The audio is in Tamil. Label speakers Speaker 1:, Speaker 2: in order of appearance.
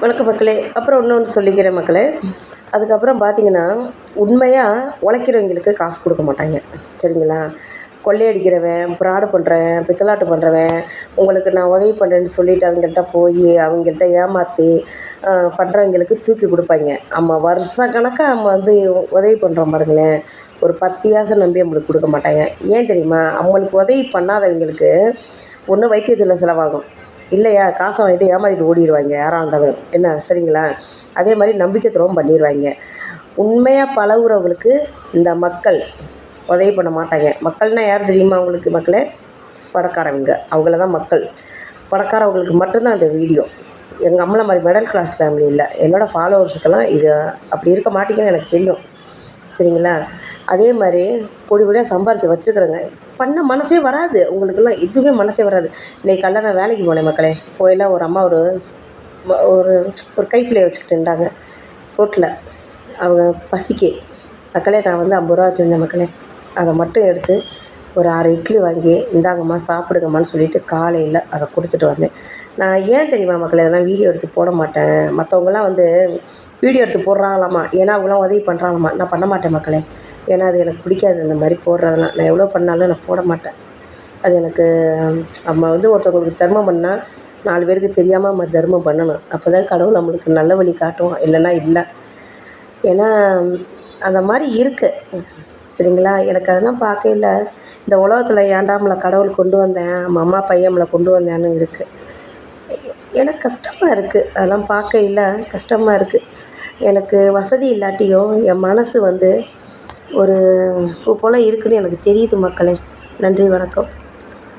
Speaker 1: வணக்கம் மக்களே. அப்புறம் இன்னொன்று சொல்லிக்கிறேன் மக்களே. அதுக்கப்புறம் பார்த்தீங்கன்னா, உண்மையாக உழைக்கிறவங்களுக்கு காசு கொடுக்க மாட்டாங்க. சரிங்களா? கொள்ளையடிக்கிறவன், ஃப்ராடு பண்ணுறவன், பித்தலாட்டு பண்ணுறவன், உங்களுக்கு நான் உதவி பண்ணுறேன்னு சொல்லிவிட்டு அவங்கள்ட்ட போய் அவங்கள்ட்ட ஏமாற்றி பண்ணுறவங்களுக்கு தூக்கி கொடுப்பாங்க. நம்ம வருஷ கணக்காக நம்ம வந்து உதவி பண்ணுறோம் பாருங்களேன், ஒரு 10 காசை நம்பி நம்மளுக்கு கொடுக்க மாட்டாங்க. ஏன் தெரியுமா? அவங்களுக்கு உதவி பண்ணாதவங்களுக்கு ஒன்று வைத்தியத்தில் செலவாகும், இல்லையா காசை வாங்கிட்டு ஏமாற்றிட்டு ஓடிடுவாங்க யாராக இருந்தாலும். என்ன சரிங்களா? அதே மாதிரி நம்பிக்கை துரோகம் பண்ணிடுவாங்க. உண்மையாக பழகுறவங்களுக்கு இந்த மக்கள் உதவி பண்ண மாட்டாங்க. மக்கள்னால் யார் தெரியுமா உங்களுக்கு மக்களே? பணக்காரவங்க. அவங்கள தான் மக்கள். பணக்காரவங்களுக்கு மட்டும்தான் அந்த வீடியோ. எங்கள் அம்மளை மாதிரி மிடில் கிளாஸ் ஃபேமிலி இல்லை. என்னோடய ஃபாலோவர்ஸுக்கெல்லாம் இது அப்படி இருக்க மாட்டீங்கன்னு எனக்கு தெரியும். சரிங்களா? அதே மாதிரி கோடி கோடியாக சம்பாரித்து வச்சுருக்குறேங்க. பண்ண மனசே வராது உங்களுக்கெல்லாம், எதுவுமே மனசே வராது. இன்றைக்கி காலைல நான் வேலைக்கு போனேன் மக்களே. போயெல்லாம் ஒரு அம்மா ஒரு ஒரு ஒரு கைப்பிள்ளையை வச்சுக்கிட்டு இருந்தாங்க ரோட்டில். அவங்க பசிக்கு மக்களே, நான் வந்து 50 ரூபா வச்சுருந்தேன் மக்களே. அதை மட்டும் எடுத்து ஒரு 6 இட்லி வாங்கி இந்தாங்கம்மா சாப்பிடுங்கம்மான்னு சொல்லிவிட்டு காலையில் அதை கொடுத்துட்டு வந்தேன். நான் ஏன் தெரியுமா மக்களே இதெல்லாம் வீடியோ எடுத்து போட மாட்டேன். மற்றவங்களாம் வந்து வீடியோ எடுத்து போடுறாங்களாம்மா, ஏன்னா அவங்களாம் உதவி பண்ணுறாங்கம்மா. நான் பண்ண மாட்டேன் மக்களே. ஏன்னா அது எனக்கு பிடிக்காது. இந்த மாதிரி போடுறதெல்லாம் நான் எவ்வளோ பண்ணாலும் நான் போட மாட்டேன். அது எனக்கு நம்ம வந்து ஒருத்தவங்களுக்கு தர்மம் பண்ணால் 4 பேருக்கு தெரியாமல் நம்ம தர்மம் பண்ணணும். அப்போ தான் கடவுள் நம்மளுக்கு நல்ல வழி காட்டுவோம், இல்லைன்னா இல்லை. ஏன்னா அந்த மாதிரி இருக்குது. சரிங்களா? எனக்கு அதெல்லாம் பார்க்கையில இந்த உலகத்தில் ஏன்டா நம்மளை கடவுள் கொண்டு வந்தேன், நம்ம அம்மா பையன் நம்மளை கொண்டு வந்தேன்னு இருக்குது. எனக்கு கஷ்டமாக இருக்குது. அதெல்லாம் பார்க்கையில கஷ்டமாக இருக்குது. எனக்கு வசதி இல்லாட்டியும் என் மனசு வந்து ஒரு பூ போல் இருக்குதுன்னு எனக்கு தெரியுது மக்களே. நன்றி, வணக்கம்.